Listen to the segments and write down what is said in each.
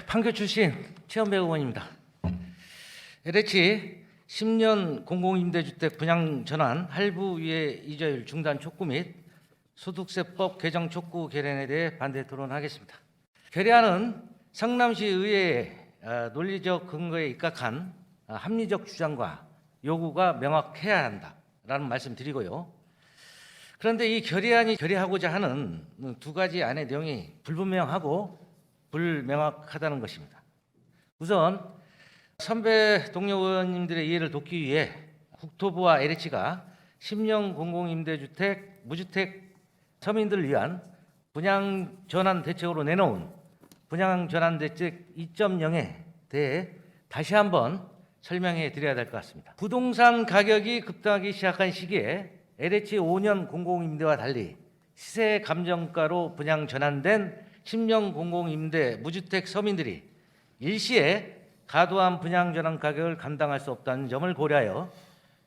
판교 출신 최현배 의원입니다. LH 10년 공공임대주택 분양 전환 할부 위에 이자율 중단 촉구 및 소득세법 개정 촉구 결의안에 대해 반대 토론하겠습니다. 결의안은 성남시 의회의 논리적 근거에 입각한 합리적 주장과 요구가 명확해야 한다라는 말씀드리고요. 그런데 이 결의안이 결의하고자 하는 두 가지 안의 내용이 불분명하고 불명확하다는 것입니다. 우선 선배 동료 의원님들의 이해를 돕기 위해 국토부와 LH가 10년 공공임대주택 무주택 서민들을 위한 분양 전환 대책으로 내놓은 분양 전환 대책 2.0에 대해 다시 한번 설명해 드려야 될 것 같습니다. 부동산 가격이 급등하기 시작한 시기에 LH 5년 공공임대와 달리 시세 감정가로 분양 전환된 10년 공공임대 무주택 서민들이 일시에 과도한 분양 전환 가격을 감당할 수 없다는 점을 고려하여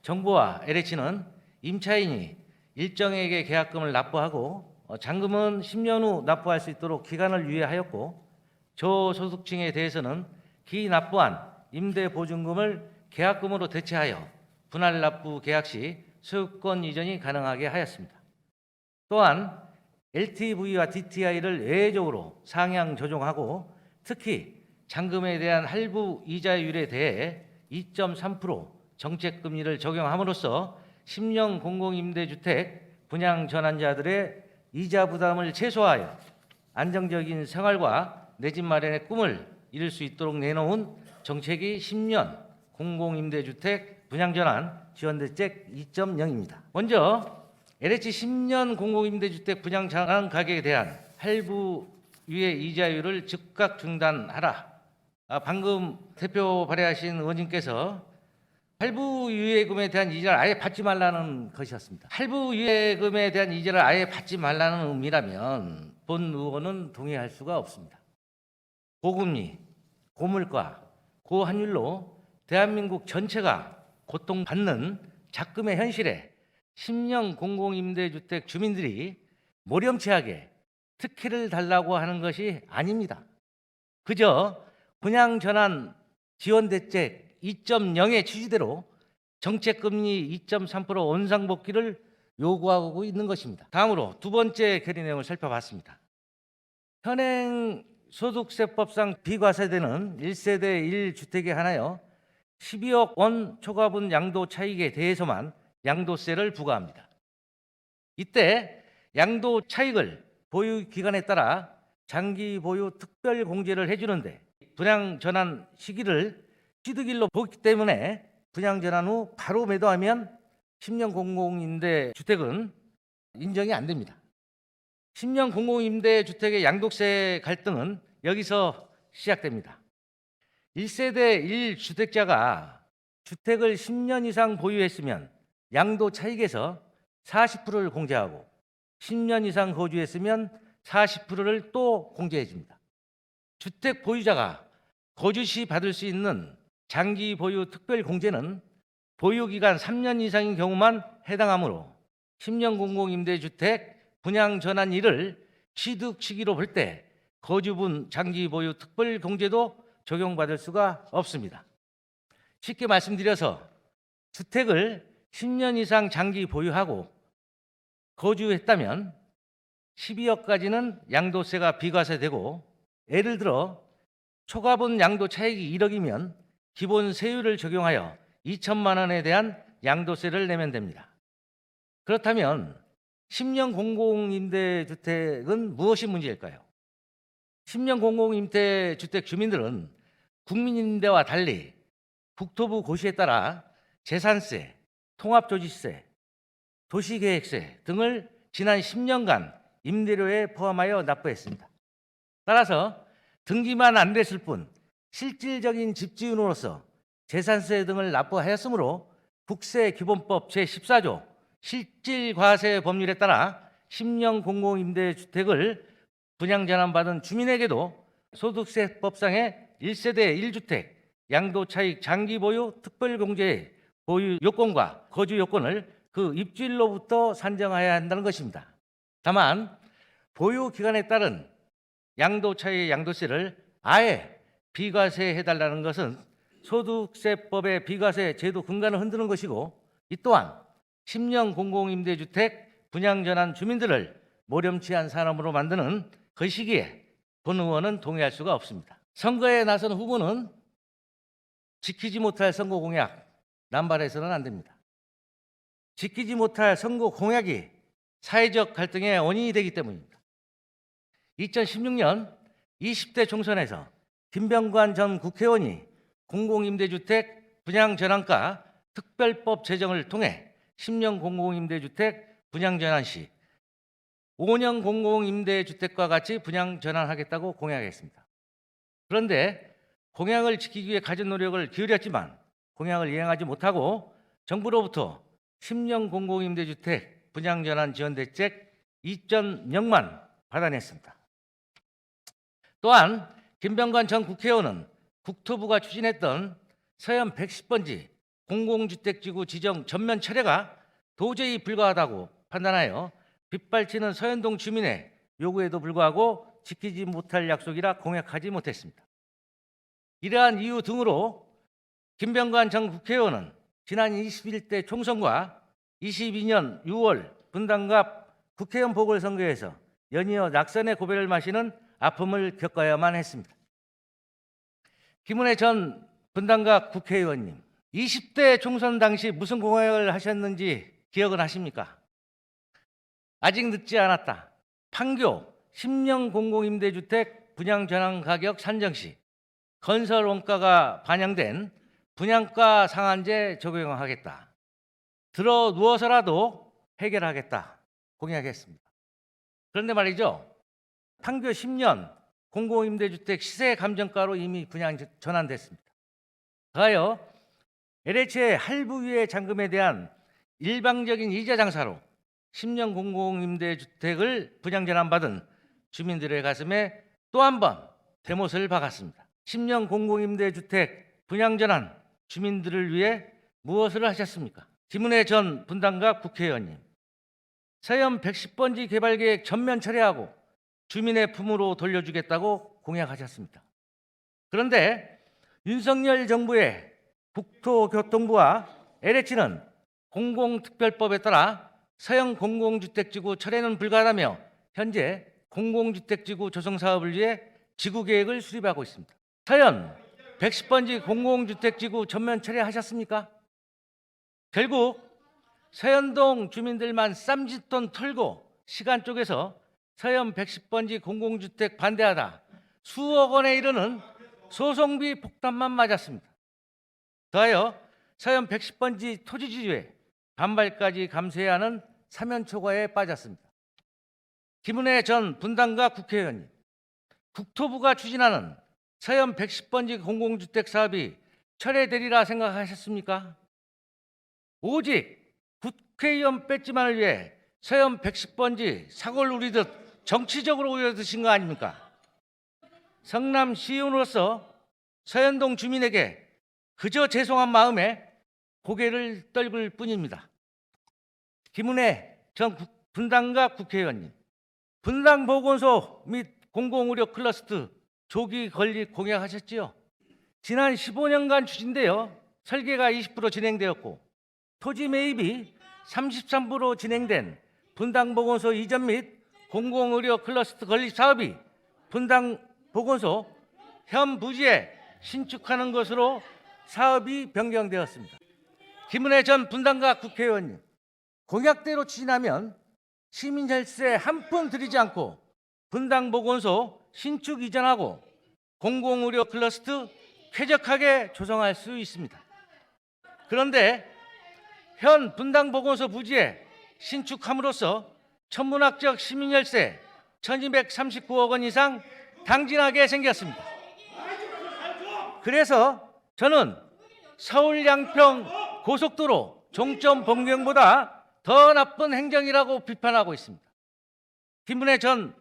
정부와 LH는 임차인이 일정액의 계약금을 납부하고 잔금은 10년 후 납부할 수 있도록 기간을 유예하였고, 저소득층에 대해서는 기납부한 임대보증금을 계약금으로 대체하여 분할 납부 계약 시 소유권 이전이 가능하게 하였습니다. 또한 LTV와 DTI를 예외적으로 상향 조정하고, 특히 잔금에 대한 할부 이자율에 대해 2.3% 정책금리를 적용함으로써 10년 공공임대주택 분양 전환자들의 이자 부담을 최소화하여 안정적인 생활과 내 집 마련의 꿈을 이룰 수 있도록 내놓은 정책이 10년 공공임대주택 분양전환 지원대책 2.0입니다. 먼저 LH 10년 공공임대주택 분양전환 가격에 대한 할부 위에 이자율을 즉각 중단하라. 방금 대표 발의하신 의원님께서 할부 유예금에 대한 이자를 아예 받지 말라는 것이었습니다. 할부 유예금에 대한 이자를 아예 받지 말라는 의미라면 본 의원은 동의할 수가 없습니다. 고금리, 고물가, 고환율로 대한민국 전체가 고통받는 작금의 현실에 10년 공공임대주택 주민들이 모렴치하게 특혜를 달라고 하는 것이 아닙니다. 그저 분양전환 지원대책 2.0의 취지대로 정책금리 2.3% 원상복귀를 요구하고 있는 것입니다. 다음으로 두 번째 결의 내용을 살펴봤습니다. 현행 소득세법상 비과세되는 1세대 1주택에 한하여 12억 원 초과분 양도 차익에 대해서만 양도세를 부과합니다. 이때 양도 차익을 보유 기간에 따라 장기 보유 특별 공제를 해주는데, 분양 전환 시기를 취득일로 보기 때문에 분양 전환 후 바로 매도하면 10년 공공임대 주택은 인정이 안 됩니다. 10년 공공임대 주택의 양도세 갈등은 여기서 시작됩니다. 1세대 1주택자가 주택을 10년 이상 보유했으면 양도 차익에서 40%를 공제하고, 10년 이상 거주했으면 40%를 또 공제해 줍니다. 주택 보유자가 거주 시 받을 수 있는 장기 보유 특별 공제는 보유 기간 3년 이상인 경우만 해당하므로 10년 공공임대주택 분양 전환일을 취득 시기로 볼 때 거주분 장기 보유 특별 공제도 적용받을 수가 없습니다. 쉽게 말씀드려서 주택을 10년 이상 장기 보유하고 거주했다면 12억까지는 양도세가 비과세되고, 예를 들어 초과분 양도 차익이 1억이면 기본 세율을 적용하여 2천만 원에 대한 양도세를 내면 됩니다. 그렇다면 10년 공공임대주택은 무엇이 문제일까요? 10년 공공임대주택 주민들은 국민임대와 달리 국토부 고시에 따라 재산세, 통합조지세, 도시계획세 등을 지난 10년간 임대료에 포함하여 납부했습니다. 따라서 등기만 안 됐을 뿐 실질적인 집주인으로서 재산세 등을 납부하였으므로 국세기본법 제14조 실질과세 법률에 따라 10년 공공임대주택을 분양전환받은 주민에게도 소득세법상의 1세대 1주택 양도차익 장기보유 특별공제의 보유 요건과 거주 요건을 그 입주일로부터 산정해야 한다는 것입니다. 다만 보유 기간에 따른 양도차익 양도세를 아예 비과세 해달라는 것은 소득세법의 비과세 제도 근간을 흔드는 것이고, 이 또한 10년 공공임대주택 분양전환 주민들을 모렴치한 사람으로 만드는 것이기에 본 의원은 동의할 수가 없습니다. 선거에 나선 후보는 지키지 못할 선거 공약 남발해서는 안 됩니다. 지키지 못할 선거 공약이 사회적 갈등의 원인이 되기 때문입니다. 2016년 20대 총선에서 김병관 전 국회의원이 공공임대주택 분양전환가 특별법 제정을 통해 10년 공공임대주택 분양전환 시 5년 공공임대주택과 같이 분양전환하겠다고 공약했습니다. 그런데 공약을 지키기 위해 가진 노력을 기울였지만 공약을 이행하지 못하고 정부로부터 10년 공공임대주택 분양전환 지원대책 2.0만 받아냈습니다. 또한 김병관 전 국회의원은 국토부가 추진했던 서현 110번지 공공주택지구 지정 전면 철회가 도저히 불가하다고 판단하여 빗발치는 서현동 주민의 요구에도 불구하고 지키지 못할 약속이라 공약하지 못했습니다. 이러한 이유 등으로 김병관 전 국회의원은 지난 21대 총선과 22년 6월 분당갑 국회의원 보궐선거에서 연이어 낙선의 고배를 마시는 아픔을 겪어야만 했습니다. 김은혜 전 분당갑 국회의원님, 20대 총선 당시 무슨 공약을 하셨는지 기억은 하십니까? 아직 늦지 않았다. 판교 10년 공공임대주택 분양전환 가격 산정 시 건설 원가가 반영된 분양가 상한제 적용하겠다. 들어 누워서라도 해결하겠다 공약했습니다. 그런데 말이죠, 판교 10년 공공임대주택 시세 감정가로 이미 분양 전환됐습니다. 더하여 LH의 할부위의 잔금에 대한 일방적인 이자 장사로 10년 공공임대주택을 분양 전환받은 주민들의 가슴에 또 한 번 대못을 박았습니다. 10년 공공임대주택 분양 전환 주민들을 위해 무엇을 하셨습니까? 김은혜 전 분당갑 국회의원님, 서현 110번지 개발계획 전면 철회하고 주민의 품으로 돌려주겠다고 공약하셨습니다. 그런데 윤석열 정부의 국토교통부와 LH는 공공특별법에 따라 서현 공공주택지구 철회는 불가하다며 현재 공공주택지구 조성사업을 위해 지구계획을 수립하고 있습니다. 서현 110번지 공공주택지구 전면 철회하셨습니까? 결국 서현동 주민들만 쌈짓돈 털고 시간 쪼개서 서현 110번지 공공주택 반대하다 수억 원에 이르는 소송비 폭탄만 맞았습니다. 더하여 서현 110번지 토지주주의 반발까지 감수해야 하는 사면초가에 빠졌습니다. 김은혜 전 분당갑 국회의원님, 국토부가 추진하는 서현 110번지 공공주택 사업이 철회되리라 생각하셨습니까? 오직 국회의원 뺏지만을 위해 서현 110번지 사골 우리듯 정치적으로 우려드신 거 아닙니까? 성남시의원으로서 서현동 주민에게 그저 죄송한 마음에 고개를 떨굴 뿐입니다. 김은혜 전 분당갑 국회의원님, 분당보건소 및 공공의료 클러스터 조기 건립 공약하셨지요? 지난 15년간 추진되어 설계가 20% 진행되었고 토지 매입이 33% 진행된 분당보건소 이전 및 공공의료 클러스터 건립 사업이 분당보건소 현 부지에 신축하는 것으로 사업이 변경되었습니다. 김은혜 전 분당갑 국회의원님, 공약대로 추진하면 시민 혈세 한 푼 들이지 않고 분당보건소 신축 이전하고 공공의료 클러스터 쾌적하게 조성할 수 있습니다. 그런데 현 분당보건소 부지에 신축함으로써 천문학적 시민 혈세 1239억 원 이상 당진하게 생겼습니다. 그래서 저는 서울 양평 고속도로 종점 변경보다 더 나쁜 행정이라고 비판하고 있습니다. 김은혜 전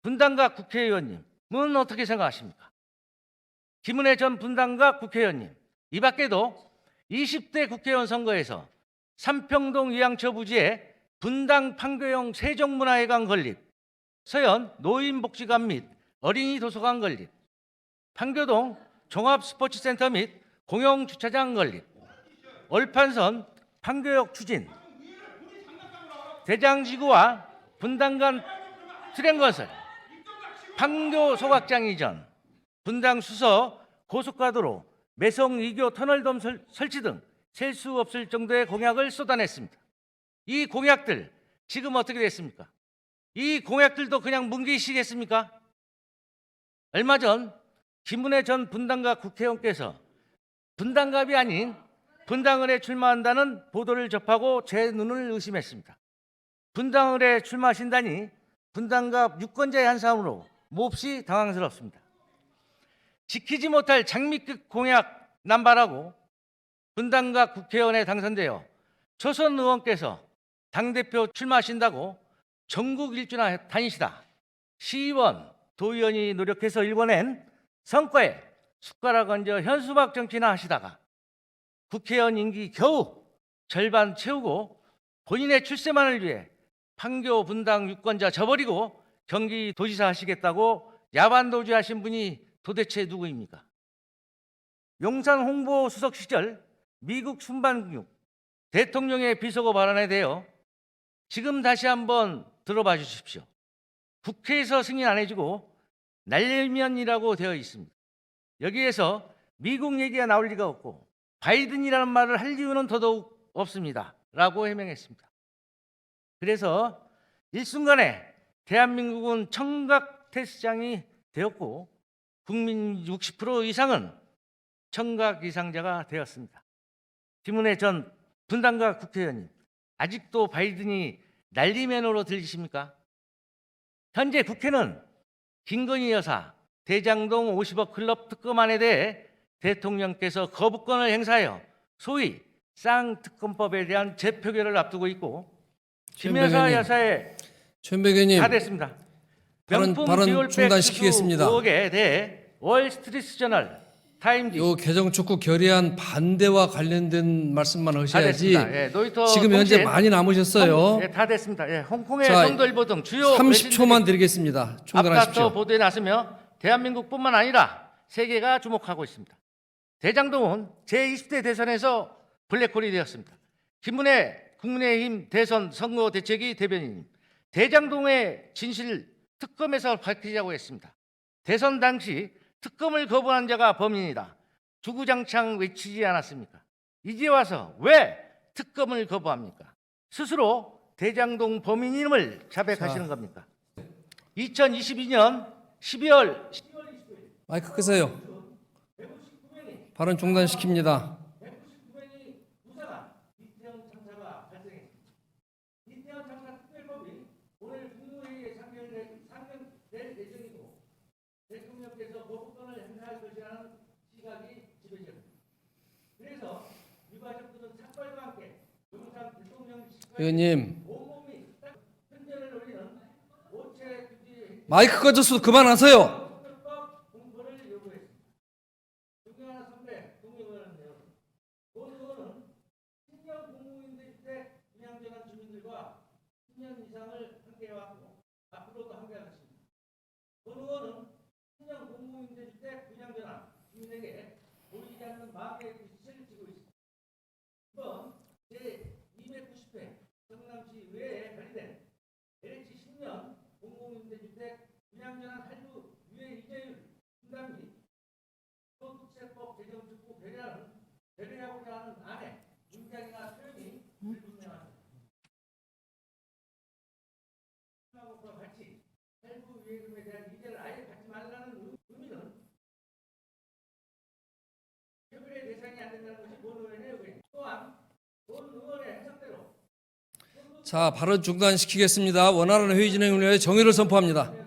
분당갑 국회의원님은 어떻게 생각하십니까? 김은혜 전 분당갑 국회의원님, 이 밖에도 20대 국회의원 선거에서 삼평동 위양처 부지에 분당 판교형 세종문화회관 건립, 서현 노인복지관 및 어린이 도서관 건립, 판교동 종합스포츠센터 및 공영주차장 건립, 얼판선 판교역 추진, 대장지구와 분당 간 트램 건설, 판교 소각장 이전, 분당 수서 고속가도로, 매성 2교 터널돔 설치 등 셀 수 없을 정도의 공약을 쏟아냈습니다. 이 공약들 지금 어떻게 됐습니까? 이 공약들도 그냥 뭉개시겠습니까? 얼마 전 김은혜 전 분당갑 국회의원께서 분당갑이 아닌 분당을에 출마한다는 보도를 접하고 제 눈을 의심했습니다. 분당을에 출마하신다니 분당갑 유권자의 한 사람으로 몹시 당황스럽습니다. 지키지 못할 장밋빛 공약 남발하고 분당갑 국회의원에 당선되어 초선 의원께서 당대표 출마하신다고 전국 일주나 다니시다 시의원, 도의원이 노력해서 일궈낸 성과에 숟가락 얹어 현수막 정치나 하시다가 국회의원 임기 겨우 절반 채우고 본인의 출세만을 위해 판교 분당 유권자 저버리고 경기도지사 하시겠다고 야반도주 하신 분이 도대체 누구입니까? 용산 홍보수석 시절 미국 순방국 대통령의 비서고 발언에 대해 지금 다시 한번 들어봐 주십시오. 국회에서 승인 안 해주고 날면이라고 되어 있습니다. 여기에서 미국 얘기가 나올 리가 없고 바이든이라는 말을 할 이유는 더더욱 없습니다. 라고 해명했습니다. 그래서 일순간에 대한민국은 청각 테스트장이 되었고 국민 60% 이상은 청각 이상자가 되었습니다. 김은혜 전 분당갑 국회의원님, 아직도 바이든이 난리맨으로 들리십니까? 현재 국회는 김건희 여사 대장동 50억 클럽 특검안에 대해 대통령께서 거부권을 행사하여 소위 쌍특검법에 대한 재표결을 앞두고 있고 김여사 여사의 최은백 다 됐습니다. 발언 중단시키겠습니다. 의혹에 대해 월스트리트저널, 타임지 요 개정 촉구 결의안 반대와 관련된 말씀만 다 하셔야지. 됐습니다. 예, 노이터 지금 현재 통신, 많이 남으셨어요. 예, 다 됐습니다. 예, 홍콩의 자, 성도일보 등 주요 30초만 드리겠습니다. 앞다퉈 중단하십시오. 보도에 나서며 대한민국뿐만 아니라 세계가 주목하고 있습니다. 대장동은 제20대 대선에서 블랙홀이 되었습니다. 김은혜 국민의힘 대선 선거대책위 대변인님, 대장동의 진실 특검에서 밝히자고 했습니다. 대선 당시 특검을 거부한 자가 범인이다. 주구장창 외치지 않았습니까? 이제 와서 왜 특검을 거부합니까? 스스로 대장동 범인임을 자백하시는 겁니까? 2022년 12월 마이크 끄세요. 발언 중단시킵니다. 199명이 부사가 이태원 참사가 발생했습니다. 이태원 참사 특별법이 오늘 국무회의에 상정될 예정이고 대통령께서 거부권을 행사할 것이라는 시각이 지배적입니다. 그래서 유가족들은 삭발과 함께 영상 대통령 의원님, 온몸이 편전을 올리는 오체 규지 마이크 꺼져서 그만하세요. 공포를 요구했습니다. 존경하는 선배, 동료들은요. 본 의원은 신년 공무인들주택 분양전환 주민들과 10년 이상을 함께해왔고 앞으로도 함께할 것입니다. 본 의원은 신년 공무인들주택 분양전환 주민에게 보이지 않는 마음의 빛을 지고 있습니다. 이번 제290회 성남시 의회에 발의된 LH 10년 공공임대주택 분양전환 할부 유예 이자율 분담 및 소득세법 개정 촉구 배려하고자 하는 안에 문장이나 표현이 불분명합니다. 것과 같이 할부 유예금에 대한 이자를 아예 받지 말라는 의미는 표결의 대상이 안 된다는 것이 본 의원의 의견입니다. 또한 본 의원의 해석대로 자, 발언 중단시키겠습니다. 원활한 회의 진행을 위해 정의를 선포합니다.